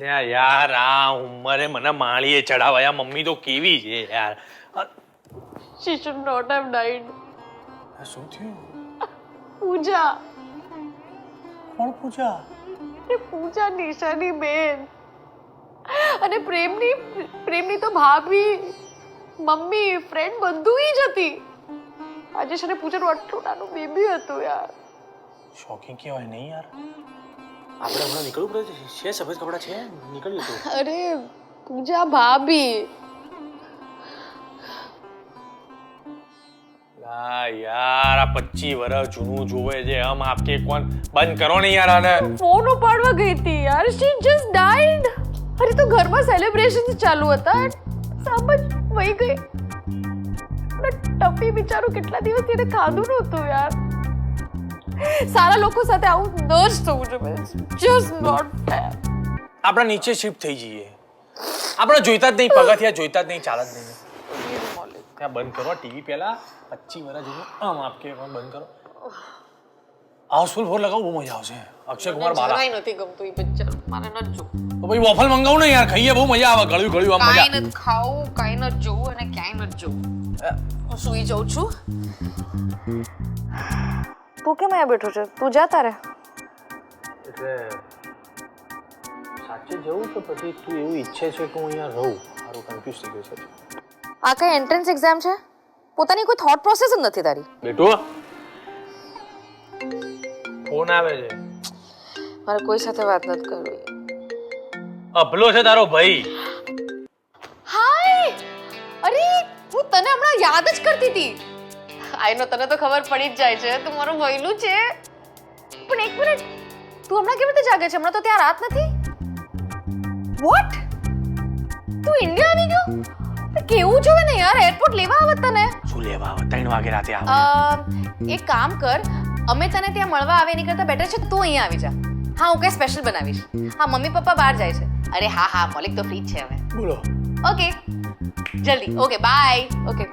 યાર આ ઉંમરે મને માળીએ ચડાવાયા મમ્મી તો કેવી છે યાર. She should not have died. શું થયું? પૂજા. કોણ પૂજા? એ પૂજા નિશાની બેન અને પ્રેમની તો ભાભી મમ્મી ફ્રેન્ડ બધું જ હતી. આજે છે ને પૂજાનું આટલું નાનું બેબી હતું યાર. શોકિંગ કહેવાય નહીં યાર. આપણે હમણાં નીકળવું પડે છે સફેદ કપડાં છે નીકળ્યું તો. અરે પૂજા ભાભી. યાર આ 25 વર્ષ જૂનું જોવે છે હમ આપકે કોણ બંધ કરો ને યાર આને. ફોન ઉપાડવા ગઈ હતી યાર. She just died. અરે તો ઘરમાં સેલિબ્રેશન્સ ચાલુ હતા. સામજ વહી ગઈ. ટપી બિચારો કેટલા દિવસથી એને ખાધું નહોતું યાર. સારા લોકો સાથે આવું ન જ થવું જોઈએ. Just not fair. આપણે નીચે શિફ્ટ થઈ જઈએ. આપણે જોઈતા જ નહીં પગથિયા જોઈતા જ નહીં ચાલ જ નહીં. ત્યાં બંધ કરો ટીવી પહેલા 25 વર્ષ જૂનું આમ આપકે કોણ બંધ કરો. હાઉસફુલ 4 લગાવો બહુ મજા આવશે. અક્ષય કુમાર બાલા. જરાય નથી ગમતું એ પિક્ચર. મારે ન જો. તો ભાઈ વોફલ મંગાવું ને યાર ખાઈએ બહુ મજા આવે ગળ્યું ગળ્યું આમ મજા. કાઈ ન ખાવું કાઈ ન જોવું અને ક્યાંય ન જોવું. હું સુઈ જાઉં છું. તું કેમ અહીંયા બેઠો છે? તું જા તારે. એટલે સાચે જવું તો પછી તું એવું ઈચ્છે છે કે હું અહીંયા રહું? મારું કન્ફ્યુઝ થઈ ગયું છે. આ કઈ એન્ટ્રન્સ એક્ઝામ છે? પોતાની કોઈ થોટ પ્રોસેસ જ નથી તારી. બેટો ફોન આવે છે. મારે કોઈ સાથે વાત નથી કરવી. અભલો છે તારો ભાઈ. હાય. અરે હું તને હમણાં યાદ જ કરતી હતી. આઈ નો તને તો ખબર પડી જ જાય છે તું મારું વહેલું છે. પણ એક મિનિટ તું હમણાં કેવી રીતે જાગે છે? હમણાં તો ત્યાં રાત નથી. વોટ? તું ઇન્ડિયા આવી ગયો? કેવું જોવે ને યાર એરપોર્ટ લેવા આવત તને. શું લેવા આવે? 3 વાગે રાતે આવે. એક કામ કર અમે તને ત્યાં મળવા આવે એની કરતા બેટર છે તું અહીંયા આવી જા. હા હું કઈ સ્પેશિયલ બનાવીશ. હા મમ્મી પપ્પા બહાર જાય છે. અરે હા હા મોલિક તો ફ્રી જ છે હવે. બોલો. ઓકે જલ્દી. Okay bye. ઓકે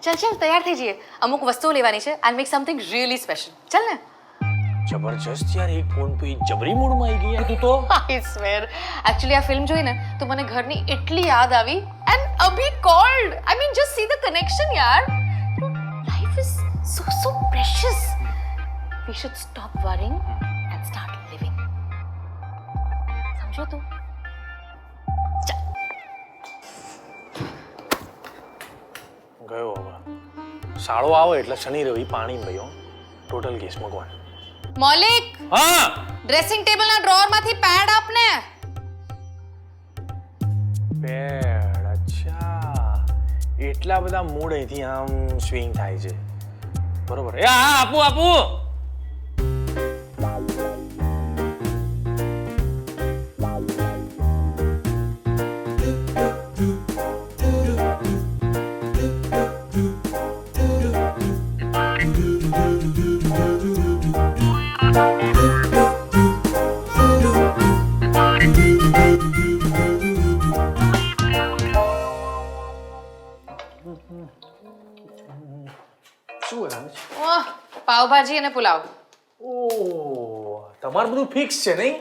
ચાલ ચાલ તૈયાર થઈ જઈએ. અમુક વસ્તુઓ લેવાની છે. I make something really special. ચાલ ને. જબરજસ્ત યાર એક ફોન પે જબરી મૂડમાં આવી ગઈ યાર તું તો. આઈ સ્વેર એકચ્યુઅલી આ ફિલ્મ જોઈને તો મને ઘરની એટલી યાદ આવી and Abhi called. I mean just see the connection યાર. Life is so precious. We should stop worrying and start living. સમજો તું? ગયો હવે. શાળો આવે એટલે શનિ રવિ પાણી ભાઈઓ ટોટલ કેસ મગવાન. મોલિક હા ડ્રેસિંગ ટેબલના ડ્રોઅર માંથી પેડ આપને. પેડ અચ્છા એટલા બધા મૂડ અહીંથી આમ સ્વિંગ થાય છે બરોબર. એ હા આપું આપું. પાવભાજી અને પુલાવ. ઓહ તમારું બધું ફિક્સ છે નહીં?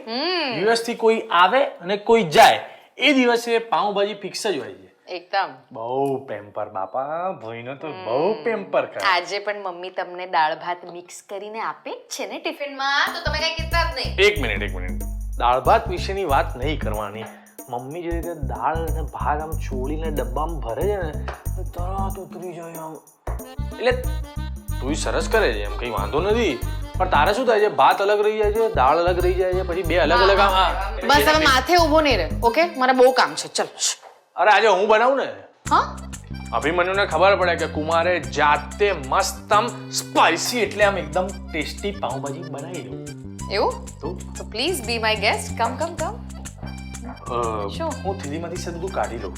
યુએસ થી કોઈ આવે અને કોઈ જાય એ દિવસે પાવભાજી ફિક્સ જ હોય છે. એકદમ. બહુ પેમ્પર બાપા ભાઈનો તો બહુ પેમ્પર કરે. આજે પણ મમ્મી તમને દાળ ભાત મિક્સ કરીને આપે જ છે ને ટિફિનમાં તો તમે કઈ કહેતા જ નહીં. એક મિનિટ દાળ ભાત વિશેની વાત નહીં કરવાની. મમ્મી જે રીતે દાળ અને ભાત આમ ચોળીને ડબ્બામાં ભરે છે ને તરત ઉતરી જાય આમ. એટલે તું સરસ કરે છે એમ કઈ વાંધો નથી પણ તારે શું થાય છે ભાત અલગ રહી જાય છે દાળ અલગ રહી જાય છે પછી બે અલગ અલગ આમ. બસ હવે માથે ઊભો નહીં રહે. ઓકે મારે બહુ કામ છે. ચલ. અરે આજે હું બનાવું ને. હા અભિમન્યુને ખબર પડે કે કુમારે જાતે મસ્ત આમ સ્પાઇસી એટલે આમ એકદમ ટેસ્ટી પાવભાજી બનાવી દઉં. એવું તો પ્લીઝ બી માય ગેસ્ટ. કમ શું? હું થેલીમાંથી છે બધું કાઢી લઉં.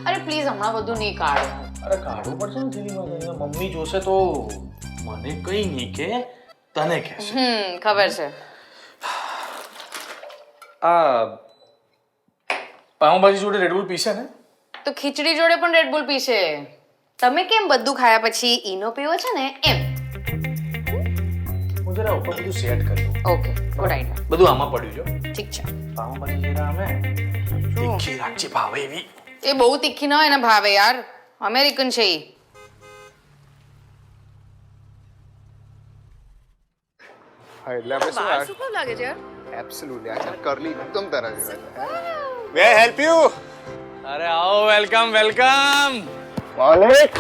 અરે પ્લીઝ હમણાં બધું નહીં કાઢ. અરે કાઢવું પડશે ને થેલીમાંથી. મમ્મી જોશે તો મને કઈ નહીં કે તને કહેશે. ખબર છે. આ પાવભાજી જોડે રેડબુલ પીશે ને? તો ખીચડી જોડે પણ રેડબુલ પીશે. તમે કેમ બધું ખાયા પછી ઈનો પીવો છે ને એમ? હું જરા ઉપર બધું સેટ કરી દઉં. Okay good idea. બધું આમાં પડ્યું છે. ઠીક છે. પાવભાજી જરા અમે તીખી રાખજે ભાવે એવી. એ બહુ તીખી ના હોય ને ભાવે યાર, અમેરિકન છે ઈ. હા એટલે આપણે શું બાર શું લાગે છે યાર? એબ્સોલ્યુટલી આ કરલી એકદમ તારા જેવા છે. May help you? અરે આવો, વેલકમ વેલકમ. માલિક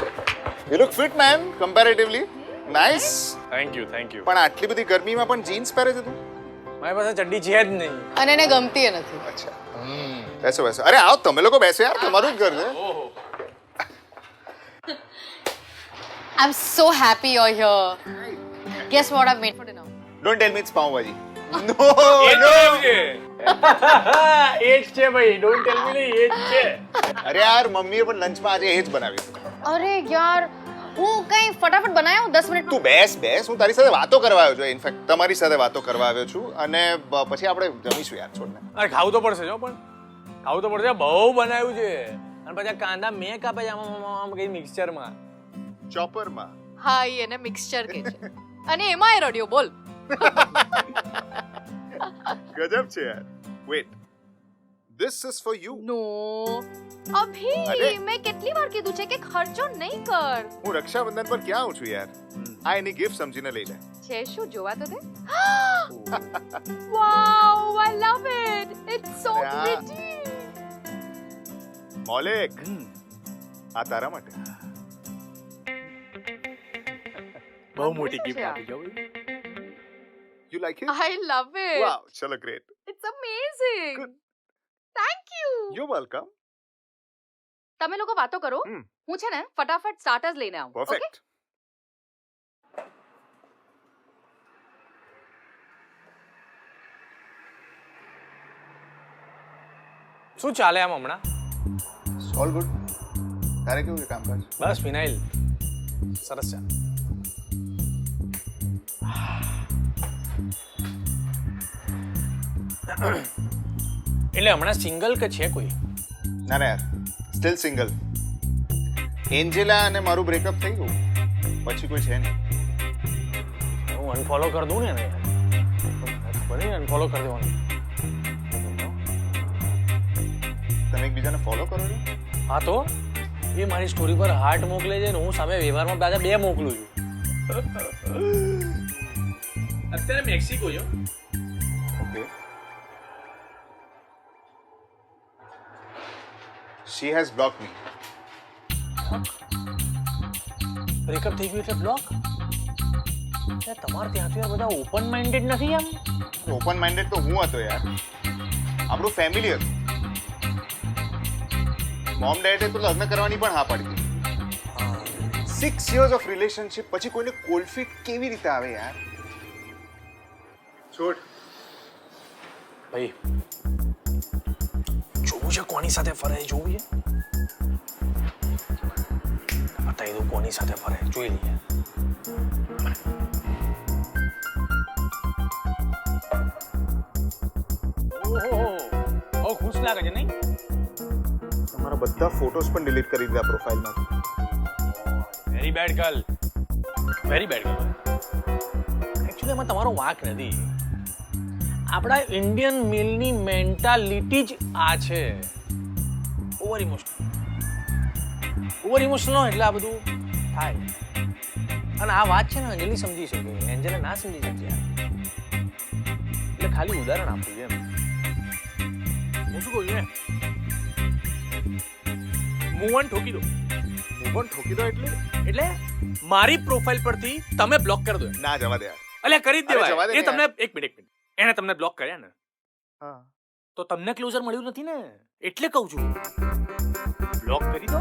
you look fit man comparatively. Nice. Thank you thank you. પણ આટલી બધી ગરમીમાં પણ જીન્સ પહેરે છે તું? મારી પાસે ચડ્ડી છે જ નહીં. અને એને ગમતી ય નથી. અચ્છા બેસો બેસો. અરે આવો તમે લોકો બેસો યાર, તમારું જ ઘર છે. I'm so happy you're here. Guess what I've made for dinner? Don't tell me it's pav bhaji. No એ નો. જ છે ભાઈ, ડોન્ટ ટેલ મી નહીં, એ જ છે. અરે યાર મમ્મીએ પણ લંચમાં આજે એ જ બનાવ્યું. અરે યાર, હું કઈ ફટાફટ બનાવ્યો 10 મિનિટમાં. તું બેસ બેસ, હું તારી સાથે વાતો કરવા આવ્યો છું. ઇનફેક્ટ તમારી સાથે વાતો કરવા આવ્યો છું અને પછી આપણે જમીશું યાર. છોડને. અરે ખાવું તો પડશે જો, પણ ખાવું તો પડશે. બહુ બનાવ્યું છે. અને પછી આ કાંદા મેં કાપે છે આમ કઈ મિક્સચરમાં. ચોપરમાં. હા, ઈ એને મિક્સચર કે છે. અને એમાં એ રડ્યો બોલ. ગજબ છે યાર. Wait, this is for you. No Abhi, અરે. મેં કેટલી વાર કીધું છે કે ખર્ચો નહીં કર. હું રક્ષાબંધન પર ક્યાં આવું છું યાર. આ એની ગિફ્ટ સમજીને લઈ લે. છે શું, જોવા તો દે. વાવ, I love it. It's so Yeah. pretty. મોલિક, આ તારા માટે. બહુ મોટી શું ગિફ્ટ છે આ? આપી જો. You like it? I love it. વાવ, ચલો great. It's amazing. Good. Thank you. You welcome. તમે લોકો વાતો કરો. હમ. હું છે ને ફટાફટ સ્ટાર્ટર્સ લઈને આવું. Okay? પરફેક્ટ. શું ચાલે આમ હમણાં? All good. તારે કેવું છે કામકાજ? બસ ફિનાઇલ સરસ ચાલે. એટલે હમણાં સિંગલ કે છે કોઈ? ના ના યાર, સ્ટીલ સિંગલ. એન્જેલા અને મારું બ્રેકઅપ થઈ ગયું પછી કોઈ છે નહીં. હું અનફોલો કરી દઉં ને એને. ખબર નહીં, અનફોલો કરી દેવાનું. તમે એકબીજાને ફોલો કરો છો? હા તો એ મારી સ્ટોરી પર હાર્ટ મોકલે છે ને હું સામે વ્યવહારમાં પાછા 2 મોકલું છું. અત્યારે મેક્સિકો છો. Okay. She has blocked me. Breakup થઈ ગયું એટલે બ્લોક? તમારે ત્યાંથી આ બધા ઓપન માઇન્ડેડ નથી આમ? ઓપન માઇન્ડેડ તો હું હતો યાર. આપણું ફેમિલી હતું. મોમ ડેડે તો લગ્ન કરવાની પણ હા પાડી દીધી. 6 years ઓફ રિલેશનશિપ પછી કોઈને કોલ્ડ ફીટ કેવી રીતે આવે યાર? છોડ. ભાઈ જોવું છે કોની સાથે ફરે, જોવું છે? બતાવી દઉં કોની સાથે ફરે, જોઈ લઈએ. ઓહો, બહુ ખુશ લાગે છે નહીં? તમારા બધા ફોટોઝ પણ ડિલીટ કરી દીધા પ્રોફાઇલમાંથી. Very bad girl, very bad girl. Actually એમાં તમારો વાંક નથી. આપણા ઇન્ડિયન મેલની મેન્ટાલિટી જ આ છે. ઓવર ઇમોશનલ એટલે આ બધું થાય. અને આ વાત છે ને અંજલિ સમજી શકે, એન્જલે ના સમજી શકે યાર. એટલે ખાલી ઉદાહરણ આપું એમ. હું શું કહું છું ને, મૂવ ઓન ઠોકી દો. હું પણ ઠોકી દો એટલે મારી પ્રોફાઇલ પરથી તમે બ્લોક કરી દો. ના જવા દે યાર. અલ્યા કરી જ અરે જવા દેવાય. દે એ તમને એક મિનિટ એને તમને બ્લોક કર્યા ને હા. તો તમને ક્લોઝર મળ્યું નથી ને, એટલે કહું છું બ્લોક કરી દો.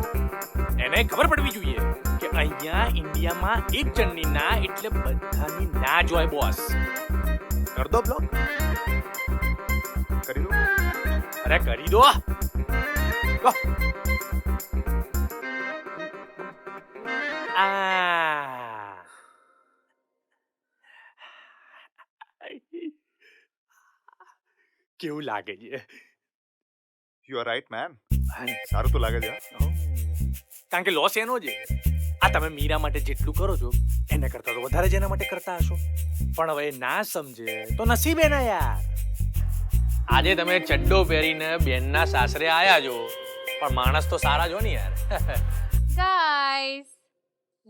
એને ખબર પડવી જોઈએ કે અહીંયા ઇન્ડિયામાં એક જણની ના એટલે બધાની ના જ હોય બોસ. કર દો બ્લોક. કરી દો. અરે કરી દો. કહો. કેવું લાગે છે? You are right man. સારું તો લાગે છે. કારણ કે લોસ એનો છે. આ તમે મીરા માટે જેટલું કરો છો એના કરતા તો વધારે જેના માટે કરતા હશો, પણ હવે એ ના સમજે તો નસીબ એના યાર. આજે તમે ચડ્ડો પહેરીને બેનના સાસરે આયા છો, પણ માણસ તો સારા જો ને યાર. ગાઈસ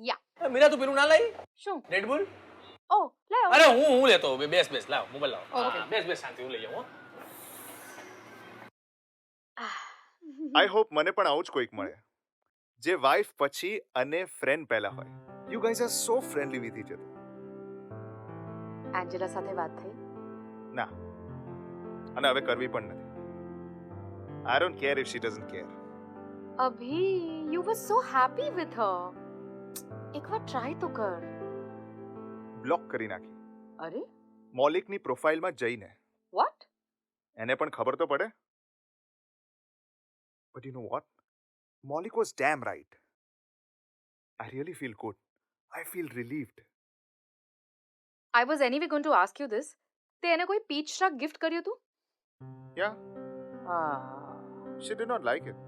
યા મીરા તું પેલું ના લઈ શું રેડબુલ? ઓ લાવ અરે હું લેતો. બેસ લાવ મોબાઈલ લાવ. Okay. હા, બેસ શાંતિ હું લઈ જાઉં હો. આઈ હોપ મને પણ આવું જ કોઈક મળે જે વાઇફ પછી અને ફ્રેન્ડ પહેલા હોય. You guys are so friendly with each other. Angela સાથે વાત થઈ? ના, અને હવે કરવી પણ નથી. I don't care if she doesn't care. Abhi you were so happy with her. એકવાર ટ્રાય તો કર. બ્લોક કરી નાખી. અરે મૌલિકની પ્રોફાઇલમાં જઈને. વોટ? એને પણ ખબર તો પડે. But you know what, Maulik was damn right. I really feel good. I feel relieved. I was anyway going to ask you this. તે એને કોઈ પીચ શ્રગ ગિફ્ટ કર્યું હતું? Yeah, she did not like it.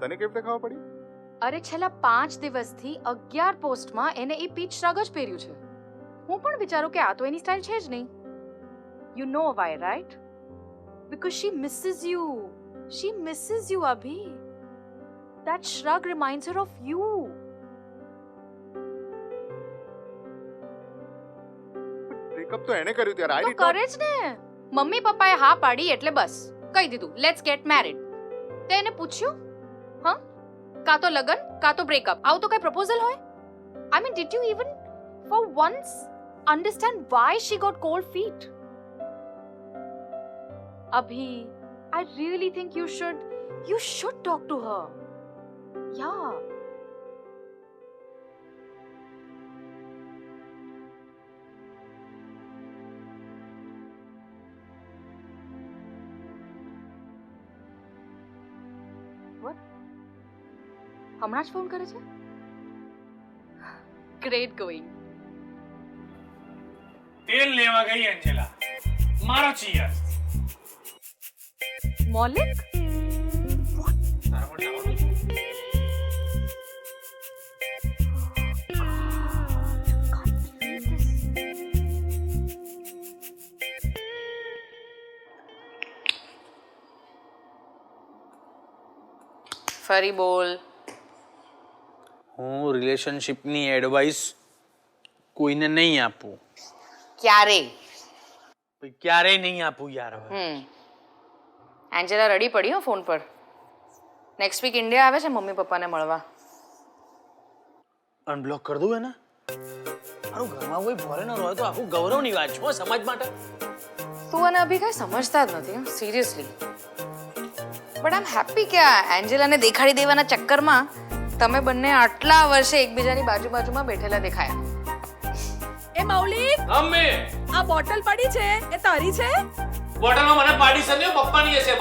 તને કેવી રીતે ખબર પડી? અરે છેલ્લા 5 દિવસથી 11 પોસ્ટમાં એને એ પીચ શ્રગ જ પહેર્યું છે. હું પણ વિચારું કે આ તો એની સ્ટાઇલ છે જ નહીં. You know why, right? Because she misses you. She misses you, Abhi. That shrug reminds her of you. Breakup તો એને કર્યું ત્યારે. I તો did not. કરે જ ને. મમ્મી પપ્પાએ હા પાડી એટલે બસ કહી દીધું લેટ્સ ગેટ મેરિડ. તે એને પૂછ્યું? હા, કાં તો લગન કાં તો બ્રેકઅપ, આવું તો કઈ પ્રપોઝલ હોય? I mean did you even for once understand why she got cold feet? અભી I really think you should talk to her. Yeah. What? હમણાં જ ફોન કરે છે? Great going. તેલ લેવા ગઈ એન્જેલા. મારો ચીયર્સ. Maulik? ફરી બોલ. હું રિલેશનશિપની એડવાઇસ કોઈને નહીં આપું. ક્યારેય. ક્યારેય નહીં આપું યાર. હવે એન્જેલા રેડી પડી હો ફોન પર. નેક્સ્ટ વીક ઇન્ડિયા આવે છે મમ્મી પપ્પાને મળવા. અનબ્લોક કરી દઉં એને? મારું ઘરમાં કોઈ ફોરેનર હોય તો આખું ગૌરવની વાત છે હો સમાજ માટે. તું અને અભી કઈ સમજતા જ નથી seriously. But I am happy કે આ એન્જેલાને દેખાડી દેવાના ચક્કરમાં તમે બંને આટલા વર્ષે એકબીજાની બાજુમાં બેઠેલા દેખાયા. એ મૌલિક, મમ્મી આ બોટલ પડી છે એ તારી છે? બોટલમાં મને પાડી સન્યો પપ્પાની હશે.